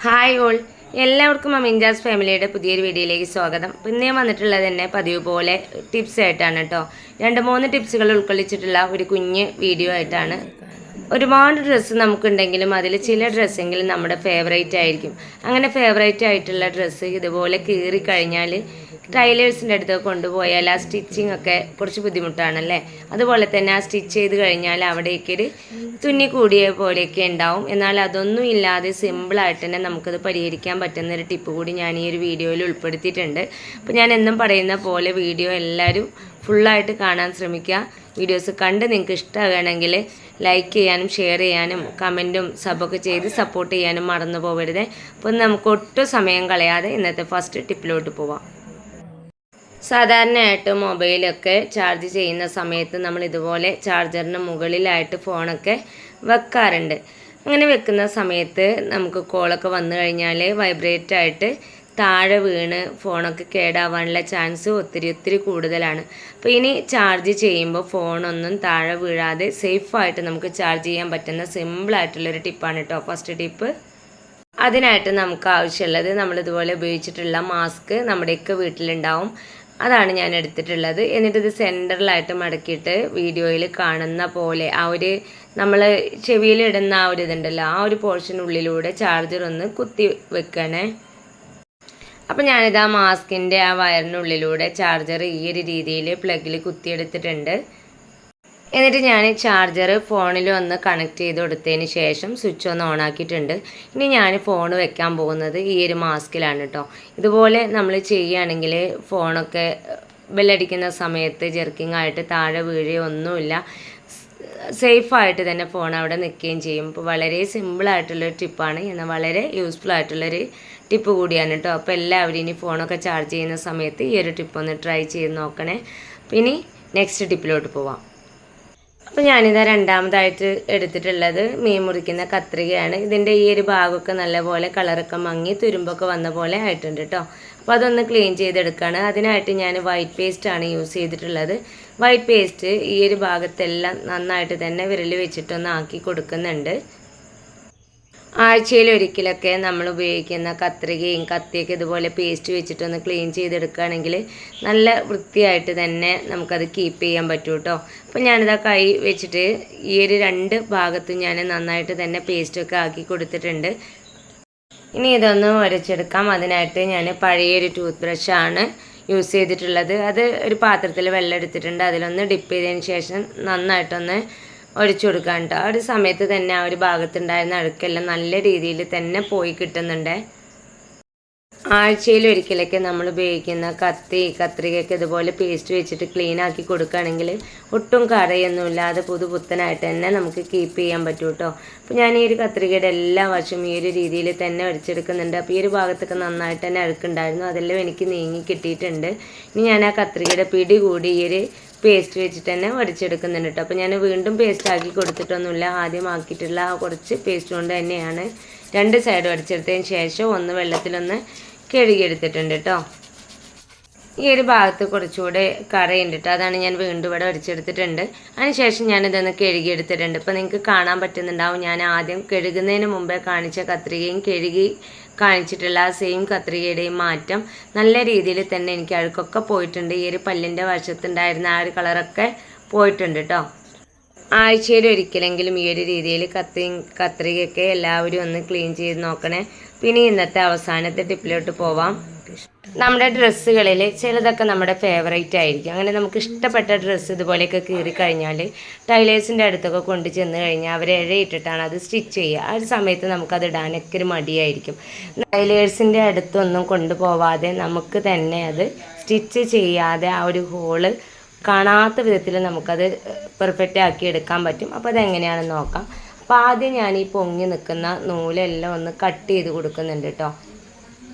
Hi all, എല്ലാവർക്കും അമിൻജാസ് ഫാമിലിയുടെ പുതിയൊരു വീഡിയോയിലേക്ക് സ്വാഗതം. പിന്നെ വന്നിട്ടുള്ളത് തന്നെ പതിവ് പോലെ ടിപ്സ് ആയിട്ടാണ് കേട്ടോ. 2-3 ടിപ്സുകൾ ഉൾക്കൊള്ളിച്ചിട്ടുള്ള ഒരു കുഞ്ഞ് വീഡിയോ ആയിട്ടാണ്. ഒരുപാട് ഡ്രസ്സ് നമുക്കുണ്ടെങ്കിലും അതിൽ ചില ഡ്രസ്സെങ്കിലും നമ്മുടെ ഫേവറേറ്റ് ആയിരിക്കും. അങ്ങനെ ഫേവറേറ്റ് ആയിട്ടുള്ള ഡ്രസ്സ് ഇതുപോലെ കീറിക്കഴിഞ്ഞാൽ ടൈലേഴ്സിൻ്റെ അടുത്ത് കൊണ്ടുപോയാൽ ആ സ്റ്റിച്ചിങ് ഒക്കെ കുറച്ച് ബുദ്ധിമുട്ടാണല്ലേ. അതുപോലെ തന്നെ ആ സ്റ്റിച്ച് ചെയ്ത് കഴിഞ്ഞാൽ അവിടേക്കൊരു തുന്നി കൂടിയ പോലെയൊക്കെ ഉണ്ടാവും. എന്നാൽ അതൊന്നും ഇല്ലാതെ സിമ്പിളായിട്ട് തന്നെ നമുക്കത് പരിഹരിക്കാൻ പറ്റുന്നൊരു ടിപ്പ് കൂടി ഞാൻ ഈ ഒരു വീഡിയോയിൽ ഉൾപ്പെടുത്തിയിട്ടുണ്ട്. അപ്പോൾ ഞാൻ എന്നും പറയുന്ന പോലെ വീഡിയോ എല്ലാവരും ഫുള്ളായിട്ട് കാണാൻ ശ്രമിക്കുക. വീഡിയോസ് കണ്ട് നിങ്ങൾക്ക് ഇഷ്ടമാകണമെങ്കിൽ ലൈക്ക് ചെയ്യാനും ഷെയർ ചെയ്യാനും കമൻറ്റും സബൊക്കെ ചെയ്ത് സപ്പോർട്ട് ചെയ്യാനും മറന്നു പോകരുത്. അപ്പോൾ നമുക്ക് ഒട്ടും സമയം കളയാതെ ഇന്നത്തെ ഫസ്റ്റ് ടിപ്പിലോട്ട് പോവാം. സാധാരണയായിട്ട് മൊബൈലൊക്കെ ചാർജ് ചെയ്യുന്ന സമയത്ത് നമ്മൾ ഇതുപോലെ ചാർജറിന് മുകളിലായിട്ട് ഫോണൊക്കെ വെക്കാറുണ്ട്. അങ്ങനെ വെക്കുന്ന സമയത്ത് നമുക്ക് കോളൊക്കെ വന്നു കഴിഞ്ഞാൽ വൈബ്രേറ്റ് ആയിട്ട് താഴെ വീണ് ഫോണൊക്കെ കേടാവാനുള്ള ചാൻസ് ഒത്തിരി കൂടുതലാണ്. അപ്പോൾ ഇനി ചാർജ് ചെയ്യുമ്പോൾ ഫോണൊന്നും താഴെ വീഴാതെ സേഫായിട്ട് നമുക്ക് ചാർജ് ചെയ്യാൻ പറ്റുന്ന സിമ്പിളായിട്ടുള്ളൊരു ടിപ്പാണ് കേട്ടോ ഫസ്റ്റ് ടിപ്പ്. അതിനായിട്ട് നമുക്ക് ആവശ്യമുള്ളത് നമ്മളിതുപോലെ ഉപയോഗിച്ചിട്ടുള്ള മാസ്ക് നമ്മുടെയൊക്കെ വീട്ടിലുണ്ടാവും. അതാണ് ഞാൻ എടുത്തിട്ടുള്ളത്. എന്നിട്ടിത് സെൻറ്ററിലായിട്ട് മടക്കിയിട്ട് വീഡിയോയിൽ കാണുന്ന പോലെ ആ ഒരു നമ്മൾ ചെവിയിലിടുന്ന ആ ഒരു ഇതുണ്ടല്ലോ, ആ ഒരു പോർഷനുള്ളിലൂടെ ചാർജർ ഒന്ന് കുത്തി വെക്കണേ. അപ്പം ഞാനിത് ആ മാസ്കിൻ്റെ ആ വയറിനുള്ളിലൂടെ ചാർജർ ഈ ഒരു രീതിയിൽ പ്ലഗിൽ കുത്തിയെടുത്തിട്ടുണ്ട്. എന്നിട്ട് ഞാൻ ചാർജർ ഫോണിൽ ഒന്ന് കണക്ട് ചെയ്ത് കൊടുത്തതിന് ശേഷം സ്വിച്ച് ഒന്ന് ഓൺ ആക്കിയിട്ടുണ്ട്. ഇനി ഞാൻ ഫോൺ വെക്കാൻ പോകുന്നത് ഈ ഒരു മാസ്കിലാണ് കേട്ടോ. ഇതുപോലെ നമ്മൾ ചെയ്യുകയാണെങ്കിൽ ഫോണൊക്കെ ബെല്ലടിക്കുന്ന സമയത്ത് ജെർക്കിംഗ് ആയിട്ട് താഴെ വീഴുകയോ ഒന്നുമില്ല, സേഫായിട്ട് തന്നെ ഫോൺ അവിടെ നിൽക്കുകയും ചെയ്യും. അപ്പോൾ വളരെ സിമ്പിളായിട്ടുള്ളൊരു ടിപ്പാണ്, എന്നാൽ വളരെ യൂസ്ഫുൾ ആയിട്ടുള്ളൊരു ടിപ്പ് കൂടിയാണ് കേട്ടോ. അപ്പോൾ എല്ലാവരും ഇനി ഫോണൊക്കെ ചാർജ് ചെയ്യുന്ന സമയത്ത് ഈ ഒരു ടിപ്പ് ഒന്ന് ട്രൈ ചെയ്ത് നോക്കണേ. അപ്പോൾ ഇനി നെക്സ്റ്റ് ടിപ്പിലോട്ട് പോവാം. അപ്പോൾ ഞാനിതാ രണ്ടാമതായിട്ട് എടുത്തിട്ടുള്ളത് മീൻ മുറിക്കുന്ന കത്രികയാണ്. ഇതിൻ്റെ ഈ ഒരു ഭാഗമൊക്കെ നല്ലപോലെ കളറൊക്കെ മങ്ങി തുരുമ്പൊക്കെ വന്ന പോലെ ആയിട്ടുണ്ട് കേട്ടോ. അപ്പോൾ അതൊന്ന് ക്ലീൻ ചെയ്തെടുക്കുകയാണ്. അതിനായിട്ട് ഞാൻ വൈറ്റ് പേസ്റ്റാണ് യൂസ് ചെയ്തിട്ടുള്ളത്. വൈറ്റ് പേസ്റ്റ് ഈ ഒരു ഭാഗത്തെല്ലാം നന്നായിട്ട് തന്നെ വിരൽ വെച്ചിട്ടൊന്ന് ആക്കി കൊടുക്കുന്നുണ്ട്. ആഴ്ചയിൽ ഒരിക്കലൊക്കെ നമ്മൾ ഉപയോഗിക്കുന്ന കത്രികയും കത്തിയൊക്കെ ഇതുപോലെ പേസ്റ്റ് വെച്ചിട്ടൊന്ന് ക്ലീൻ ചെയ്തെടുക്കുകയാണെങ്കിൽ നല്ല വൃത്തിയായിട്ട് തന്നെ നമുക്കത് കീപ്പ് ചെയ്യാൻ പറ്റും കേട്ടോ. അപ്പോൾ ഞാനിതാ കൈ വെച്ചിട്ട് ഈ ഒരു 2 ഭാഗത്തും ഞാൻ നന്നായിട്ട് തന്നെ പേസ്റ്റൊക്കെ ആക്കി കൊടുത്തിട്ടുണ്ട്. ഇനി ഇതൊന്ന് ഉരച്ചെടുക്കാം. അതിനായിട്ട് ഞാൻ പഴയൊരു ടൂത്ത് ബ്രഷാണ് യൂസ് ചെയ്തിട്ടുള്ളത്. അത് ഒരു പാത്രത്തിൽ വെള്ളം എടുത്തിട്ടുണ്ട്. അതിലൊന്ന് ഡിപ്പ് ചെയ്തതിന് ശേഷം നന്നായിട്ടൊന്ന് ഒഴിച്ചു കൊടുക്കാൻ കേട്ടോ. ആ ഒരു സമയത്ത് തന്നെ ആ ഒരു ഭാഗത്തുണ്ടായിരുന്ന അഴുക്കെല്ലാം നല്ല രീതിയിൽ തന്നെ പോയി കിട്ടുന്നുണ്ട്. ആഴ്ചയിൽ ഒരിക്കലൊക്കെ നമ്മൾ ഉപയോഗിക്കുന്ന കത്രികയൊക്കെ ഇതുപോലെ പേസ്റ്റ് വെച്ചിട്ട് ക്ലീൻ ആക്കി കൊടുക്കുകയാണെങ്കിൽ ഒട്ടും കറയൊന്നുമില്ലാതെ പുതുപുത്തനായിട്ട് തന്നെ നമുക്ക് കീപ്പ് ചെയ്യാൻ പറ്റും കേട്ടോ. അപ്പോൾ ഞാൻ ഈ ഒരു കത്രികയുടെ എല്ലാ വശവും ഈ ഒരു രീതിയിൽ തന്നെ ഉരച്ചെടുക്കുന്നുണ്ട്. അപ്പോൾ ഈ ഒരു ഭാഗത്തൊക്കെ നന്നായിട്ട് തന്നെ അഴുക്കുണ്ടായിരുന്നു, അതെല്ലാം എനിക്ക് നീങ്ങി കിട്ടിയിട്ടുണ്ട്. ഇനി ഞാൻ ആ കത്രികയുടെ പിടി കൂടി ഈ ഒരു പേസ്റ്റ് വെച്ചിട്ട് തന്നെ ഉരച്ചെടുക്കുന്നുണ്ട് കേട്ടോ. അപ്പോൾ ഞാൻ വീണ്ടും പേസ്റ്റ് ആക്കി കൊടുത്തിട്ടൊന്നുമില്ല, ആദ്യം ആക്കിയിട്ടുള്ള ആ കുറച്ച് പേസ്റ്റ് കൊണ്ട് തന്നെയാണ് 2 സൈഡ് ഉരച്ചെടുത്തതിന് ശേഷം ഒന്ന് വെള്ളത്തിലൊന്ന് കഴുകിയെടുത്തിട്ടുണ്ട് കേട്ടോ. ഈ ഒരു ഭാഗത്ത് കുറച്ചുകൂടെ കറയുണ്ട് കേട്ടോ, അതാണ് ഞാൻ വീണ്ടും ഇവിടെ ഉരച്ചെടുത്തിട്ടുണ്ട്. അതിനുശേഷം ഞാനിതൊന്ന് കഴുകിയെടുത്തിട്ടുണ്ട്. ഇപ്പോൾ നിങ്ങൾക്ക് കാണാൻ പറ്റുന്നുണ്ടാവും, ഞാൻ ആദ്യം കഴുകുന്നതിന് മുമ്പേ കാണിച്ച കത്രികയും കഴുകി കാണിച്ചിട്ടുള്ള ആ സെയിം കത്രികയുടെയും മാറ്റം നല്ല രീതിയിൽ തന്നെ എനിക്ക് അഴുക്കൊക്കെ പോയിട്ടുണ്ട്. ഈ ഒരു പല്ലിൻ്റെ വശത്തുണ്ടായിരുന്ന ആ ഒരു കളറൊക്കെ പോയിട്ടുണ്ട് കേട്ടോ. ആഴ്ചയിൽ ഒരിക്കലെങ്കിലും ഈ ഒരു രീതിയിൽ കത്രികയൊക്കെ എല്ലാവരും ഒന്ന് ക്ലീൻ ചെയ്ത് നോക്കണേ. പിന്നെ ഇന്നത്തെ അവസാനത്തെ ടിപ്പിലോട്ട് പോവാം. നമ്മുടെ ഡ്രസ്സുകളിൽ ചിലതൊക്കെ നമ്മുടെ ഫേവറേറ്റ് ആയിരിക്കും. അങ്ങനെ നമുക്ക് ഇഷ്ടപ്പെട്ട ഡ്രസ്സ് ഇതുപോലെയൊക്കെ കീറിക്കഴിഞ്ഞാൽ ടൈലേഴ്സിൻ്റെ അടുത്തൊക്കെ കൊണ്ട് ചെന്ന് കഴിഞ്ഞാൽ അവർ ഇഴയിട്ടിട്ടാണ് അത് സ്റ്റിച്ച് ചെയ്യുക. ആ ഒരു സമയത്ത് നമുക്കത് ഇടാനൊക്കെ ഒരു മടിയായിരിക്കും. ടൈലേഴ്സിൻ്റെ അടുത്തൊന്നും കൊണ്ടുപോവാതെ നമുക്ക് തന്നെ അത് സ്റ്റിച്ച് ചെയ്യാതെ ആ ഒരു ഹോള് കാണാത്ത വിധത്തിൽ നമുക്കത് പെർഫെക്റ്റ് ആക്കി എടുക്കാൻ പറ്റും. അപ്പോൾ അതെങ്ങനെയാണെന്ന് നോക്കാം. അപ്പോൾ ആദ്യം ഞാൻ ഈ പൊങ്ങി നിൽക്കുന്ന നൂലെല്ലാം ഒന്ന് കട്ട് ചെയ്ത് കൊടുക്കുന്നുണ്ട് കേട്ടോ.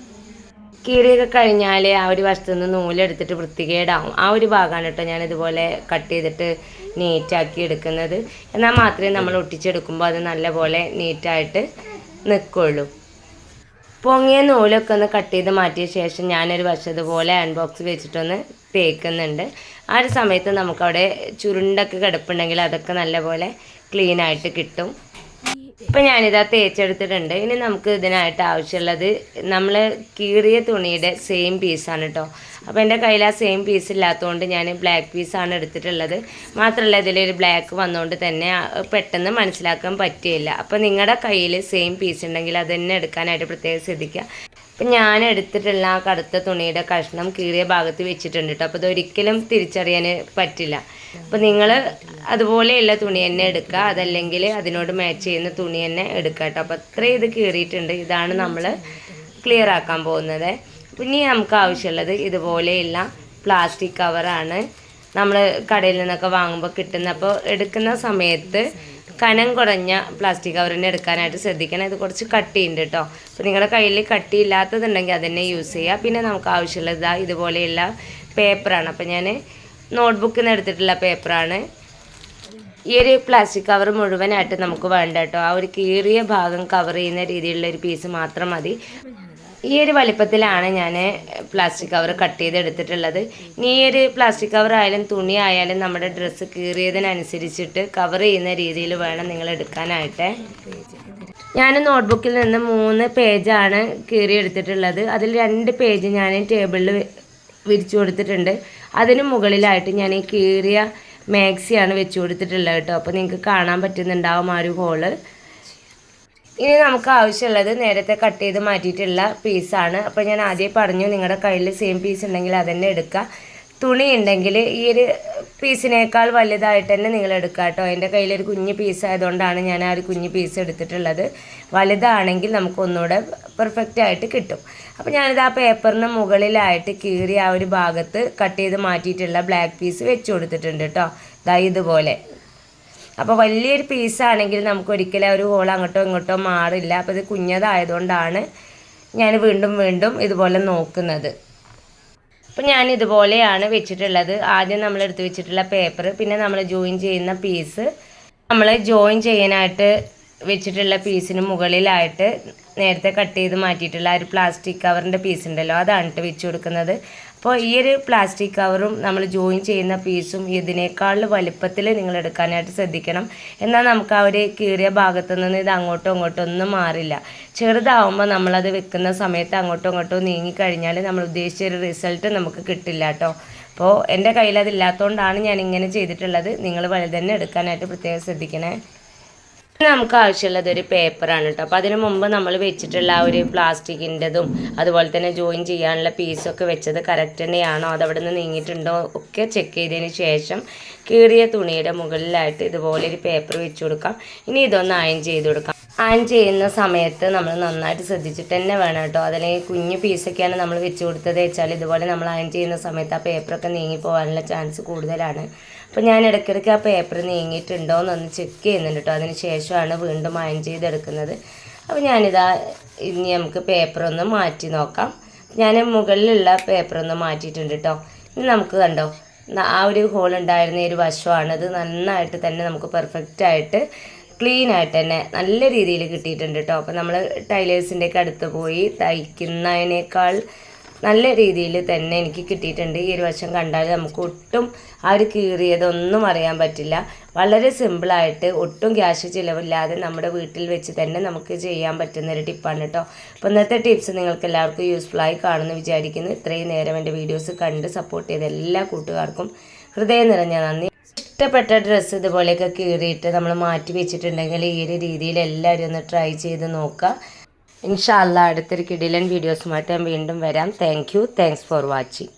കീറിയൊക്കെ കഴിഞ്ഞാൽ ആ ഒരു വശത്തു നിന്ന് നൂലെടുത്തിട്ട് വൃത്തികേടാവും. ആ ഒരു ഭാഗമാണ് കേട്ടോ ഞാനിതുപോലെ കട്ട് ചെയ്തിട്ട് നീറ്റാക്കി എടുക്കുന്നത്. എന്നാൽ മാത്രമേ നമ്മൾ ഒട്ടിച്ചെടുക്കുമ്പോൾ അത് നല്ലപോലെ നീറ്റായിട്ട് നിൽക്കുള്ളൂ. പൊങ്ങിയ നൂലൊക്കെ ഒന്ന് കട്ട് ചെയ്ത് മാറ്റിയ ശേഷം ഞാനൊരു വശം ഇതുപോലെ അയൺ ബോക്സ് വെച്ചിട്ടൊന്ന് തേക്കുന്നുണ്ട്. ആ ഒരു സമയത്ത് നമുക്കവിടെ ചുരുണ്ടൊക്കെ കിടപ്പുണ്ടെങ്കിൽ അതൊക്കെ നല്ലപോലെ ക്ലീനായിട്ട് കിട്ടും. ഇപ്പം ഞാനിതാ തേച്ചെടുത്തിട്ടുണ്ട്. ഇനി നമുക്ക് ഇതിനായിട്ട് ആവശ്യമുള്ളത് നമ്മൾ കീറിയ തുണിയുടെ സെയിം പീസാണ് കേട്ടോ. അപ്പോൾ എൻ്റെ കയ്യിൽ ആ സെയിം പീസ് ഇല്ലാത്തതുകൊണ്ട് ഞാൻ ബ്ലാക്ക് പീസാണ് എടുത്തിട്ടുള്ളത്. മാത്രമല്ല ഇതിലൊരു ബ്ലാക്ക് വന്നുകൊണ്ട് തന്നെ പെട്ടെന്ന് മനസ്സിലാക്കാൻ പറ്റിയില്ല. അപ്പോൾ നിങ്ങളുടെ കയ്യിൽ സെയിം പീസ് ഉണ്ടെങ്കിൽ അത് തന്നെ എടുക്കാനായിട്ട് പ്രത്യേകം ശ്രദ്ധിക്കുക. അപ്പം ഞാൻ എടുത്തിട്ടുള്ള ആ കറുത്ത തുണിയുടെ കഷ്ണം കീറിയ ഭാഗത്ത് വെച്ചിട്ടുണ്ട് കേട്ടോ. അപ്പോൾ ഇതൊരിക്കലും തിരിച്ചറിയാൻ പറ്റില്ല. അപ്പോൾ നിങ്ങൾ അതുപോലെയുള്ള തുണി തന്നെ എടുക്കുക, അതല്ലെങ്കിൽ അതിനോട് മാച്ച് ചെയ്യുന്ന തുണി തന്നെ എടുക്കുക കേട്ടോ. അപ്പോൾ അത്രയും ഇത് കീറിയിട്ടുണ്ട്. ഇതാണ് നമ്മൾ ക്ലിയർ ആക്കാൻ പോകുന്നത്. പിന്നെ നമുക്ക് ആവശ്യമുള്ളത് ഇതുപോലെയുള്ള പ്ലാസ്റ്റിക് കവറാണ്. നമ്മൾ കടയിൽ നിന്നൊക്കെ വാങ്ങുമ്പോൾ കിട്ടുന്ന. അപ്പോൾ എടുക്കുന്ന സമയത്ത് കനം കുറഞ്ഞ പ്ലാസ്റ്റിക് കവർ തന്നെ എടുക്കാനായിട്ട് ശ്രദ്ധിക്കണം. ഇത് കുറച്ച് കട്ടിയുണ്ട് കേട്ടോ. അപ്പോൾ നിങ്ങളുടെ കയ്യിൽ കട്ടിയില്ലാത്തതുണ്ടെങ്കിൽ അത് തന്നെ യൂസ് ചെയ്യുക. പിന്നെ നമുക്ക് ആവശ്യമുള്ളത് ഇതുപോലെയുള്ള പേപ്പറാണ്. അപ്പോൾ ഞാൻ നോട്ട്ബുക്കിൽ നിന്ന് എടുത്തിട്ടുള്ള പേപ്പറാണ്. ഈ ഒരു പ്ലാസ്റ്റിക് കവർ മുഴുവനായിട്ട് നമുക്ക് വേണ്ട കേട്ടോ. ആ ഒരു കീറിയ ഭാഗം കവർ ചെയ്യുന്ന രീതിയിലുള്ള ഒരു പീസ് മാത്രം മതി. ഈ ഒരു വലിപ്പത്തിലാണ് ഞാൻ പ്ലാസ്റ്റിക് കവർ കട്ട് ചെയ്ത് എടുത്തിട്ടുള്ളത്. ഇനി ഈ ഒരു പ്ലാസ്റ്റിക് കവർ ആയാലും തുണി ആയാലും നമ്മുടെ ഡ്രസ്സ് കീറിയതിനനുസരിച്ചിട്ട് കവർ ചെയ്യുന്ന രീതിയിൽ വേണം നിങ്ങൾ എടുക്കാനായിട്ട്. ഞാൻ നോട്ട്ബുക്കിൽ നിന്ന് 3 പേജാണ് കീറി എടുത്തിട്ടുള്ളത്. അതിൽ 2 പേജ് ഞാൻ ടേബിളിൽ വിരിച്ചു കൊടുത്തിട്ടുണ്ട്. അതിന് മുകളിലായിട്ട് ഞാൻ ഈ കീറിയ മാക്സിയാണ് വെച്ച് കൊടുത്തിട്ടുള്ളത് കേട്ടോ. അപ്പോൾ നിങ്ങൾക്ക് കാണാൻ പറ്റുന്നുണ്ടാവും ആ ഒരു ഹോള്. ഇനി നമുക്ക് ആവശ്യമുള്ളത് നേരത്തെ കട്ട് ചെയ്ത് മാറ്റിയിട്ടുള്ള പീസാണ്. അപ്പോൾ ഞാൻ ആദ്യം പറഞ്ഞു നിങ്ങളുടെ കയ്യിൽ സെയിം പീസ് ഉണ്ടെങ്കിൽ അതന്നെ എടുക്കുക. തുണി ഉണ്ടെങ്കിൽ ഈ ഒരു പീസിനേക്കാൾ വലുതായിട്ട് തന്നെ നിങ്ങൾ എടുക്കുക കേട്ടോ. എൻ്റെ കയ്യിലൊരു കുഞ്ഞ് പീസ് ആയതുകൊണ്ടാണ് ഞാൻ ആ ഒരു കുഞ്ഞ് പീസ് എടുത്തിട്ടുള്ളത്. വലുതാണെങ്കിൽ നമുക്ക് ഒന്നുകൂടെ പെർഫെക്റ്റ് ആയിട്ട് കിട്ടും. അപ്പോൾ ഞാനിത് ആ പേപ്പറിന് മുകളിലായിട്ട് കീറി ആ ഒരു ഭാഗത്ത് കട്ട് ചെയ്ത് മാറ്റിയിട്ടുള്ള ബ്ലാക്ക് പീസ് വെച്ച് കൊടുത്തിട്ടുണ്ട് കേട്ടോ. ഇതുപോലെ. അപ്പോൾ വലിയൊരു പീസാണെങ്കിൽ നമുക്ക് ഒരിക്കലും ഒരു ഹോൾ അങ്ങോട്ടോ ഇങ്ങോട്ടോ മാറില്ല. അപ്പോൾ ഇത് കുഞ്ഞതായതുകൊണ്ടാണ് ഞാൻ വീണ്ടും ഇതുപോലെ നോക്കുന്നത്. അപ്പോൾ ഞാൻ ഇതുപോലെയാണ് വെച്ചിട്ടുള്ളത്. ആദ്യം നമ്മൾ എടുത്ത് വെച്ചിട്ടുള്ള പേപ്പർ, പിന്നെ നമ്മൾ ജോയിൻ ചെയ്യുന്ന പീസ്, നമ്മൾ ജോയിൻ ചെയ്യാനായിട്ട് വെച്ചിട്ടുള്ള പീസിന് മുകളിലായിട്ട് നേരത്തെ കട്ട് ചെയ്ത് മാറ്റിയിട്ടുള്ള ഒരു പ്ലാസ്റ്റിക് കവറിൻ്റെ പീസ് ഉണ്ടല്ലോ, അതാണ് വെച്ച് കൊടുക്കുന്നത്. അപ്പോൾ ഈ ഒരു പ്ലാസ്റ്റിക് കവറും നമ്മൾ ജോയിൻ ചെയ്യുന്ന പീസും ഇതിനേക്കാൾ വലുപ്പത്തിൽ നിങ്ങൾ എടുക്കാനായിട്ട് ശ്രദ്ധിക്കണം. എന്നാൽ നമുക്ക് ആ ഒരു കീറിയ ഭാഗത്തു നിന്ന് ഇത് അങ്ങോട്ടോ ഇങ്ങോട്ടോ ഒന്നും മാറില്ല. ചെറുതാവുമ്പോൾ നമ്മളത് വെക്കുന്ന സമയത്ത് അങ്ങോട്ടോ ഇങ്ങോട്ടോ നീങ്ങിക്കഴിഞ്ഞാൽ നമ്മൾ ഉദ്ദേശിച്ച ഒരു റിസൾട്ട് നമുക്ക് കിട്ടില്ല കേട്ടോ. അപ്പോൾ എൻ്റെ കയ്യിൽ അതില്ലാത്തതുകൊണ്ടാണ് ഞാൻ ഇങ്ങനെ ചെയ്തിട്ടുള്ളത്. നിങ്ങൾ വലുത് തന്നെ എടുക്കാനായിട്ട് പ്രത്യേകം ശ്രദ്ധിക്കണേ. നമുക്ക് ആവശ്യമുള്ളത് ഒരു പേപ്പറാണ് കേട്ടോ. അപ്പോൾ അതിന് മുമ്പ് നമ്മൾ വെച്ചിട്ടുള്ള ആ ഒരു പ്ലാസ്റ്റിക്കിൻ്റെതും അതുപോലെ തന്നെ ജോയിൻ ചെയ്യാനുള്ള പീസൊക്കെ വെച്ചത് കറക്റ്റ് തന്നെയാണോ, അതവിടെ നിന്ന് നീങ്ങിയിട്ടുണ്ടോ ഒക്കെ ചെക്ക് ചെയ്തതിന് ശേഷം കീറിയ തുണിയുടെ മുകളിലായിട്ട് ഇതുപോലെ ഒരു പേപ്പർ വെച്ച് കൊടുക്കാം. ഇനി ഇതൊന്ന് അയൺ ചെയ്ത് കൊടുക്കാം. അയൺ ചെയ്യുന്ന സമയത്ത് നമ്മൾ നന്നായിട്ട് ശ്രദ്ധിച്ചിട്ട് തന്നെ വേണം കേട്ടോ. അതിലേക്ക് കുഞ്ഞു പീസൊക്കെയാണ് നമ്മൾ വെച്ച് കൊടുത്തത് വെച്ചാൽ ഇതുപോലെ നമ്മൾ അയൺ ചെയ്യുന്ന സമയത്ത് ആ പേപ്പറൊക്കെ നീങ്ങി പോകാനുള്ള ചാൻസ് കൂടുതലാണ്. അപ്പോൾ ഞാൻ ഇടയ്ക്കിടയ്ക്ക് ആ പേപ്പർ നീങ്ങിയിട്ടുണ്ടോ എന്നൊന്ന് ചെക്ക് ചെയ്യുന്നുണ്ട് കേട്ടോ. അതിന് ശേഷമാണ് വീണ്ടും അയൺ ചെയ്തെടുക്കുന്നത്. അപ്പോൾ ഞാനിതാ ഇനി നമുക്ക് പേപ്പറൊന്ന് മാറ്റി നോക്കാം. ഞാൻ മുകളിലുള്ള പേപ്പറൊന്ന് മാറ്റിയിട്ടുണ്ട് കേട്ടോ. ഇനി നമുക്ക് കണ്ടോ ആ ഒരു ഹോൾ ഉണ്ടായിരുന്ന ഒരു വശമാണിത്. നന്നായിട്ട് തന്നെ നമുക്ക് പെർഫെക്റ്റായിട്ട് ക്ലീനായിട്ട് തന്നെ നല്ല രീതിയിൽ കിട്ടിയിട്ടുണ്ട് കേട്ടോ. അപ്പോൾ നമ്മൾ ടൈലേഴ്സിൻ്റെയൊക്കെ അടുത്ത് പോയി തയ്ക്കുന്നതിനേക്കാൾ നല്ല രീതിയിൽ തന്നെ എനിക്ക് കിട്ടിയിട്ടുണ്ട്. ഈ ഒരു വശം കണ്ടാൽ നമുക്ക് ഒട്ടും ആ ഒരു കീറിയതൊന്നും അറിയാൻ പറ്റില്ല. വളരെ സിമ്പിളായിട്ട് ഒട്ടും ക്യാഷ് ചിലവില്ലാതെ നമ്മുടെ വീട്ടിൽ വെച്ച് തന്നെ നമുക്ക് ചെയ്യാൻ പറ്റുന്നൊരു ടിപ്പാണ് കേട്ടോ. അപ്പോൾ ഇന്നത്തെ ടിപ്സ് നിങ്ങൾക്ക് എല്ലാവർക്കും യൂസ്ഫുള്ളായി കാണുമെന്ന് വിചാരിക്കുന്നു. ഇത്രയും നേരം എൻ്റെ വീഡിയോസ് കണ്ട് സപ്പോർട്ട് ചെയ്ത എല്ലാ കൂട്ടുകാർക്കും ഹൃദയം നിറഞ്ഞ നന്ദി. ഇഷ്ടപ്പെട്ട ഡ്രസ്സ് ഇതുപോലെയൊക്കെ കീറിയിട്ട് നമ്മൾ മാറ്റി വെച്ചിട്ടുണ്ടെങ്കിൽ ഈ ഒരു രീതിയിൽ എല്ലാവരും ഒന്ന് ട്രൈ ചെയ്ത് നോക്കുക. ഇൻഷാ അല്ലാഹ് അടുത്തൊരു കിടിലൻ വീഡിയോസുമായിട്ട് ഞാൻ വീണ്ടും വരാം. Thanks for watching.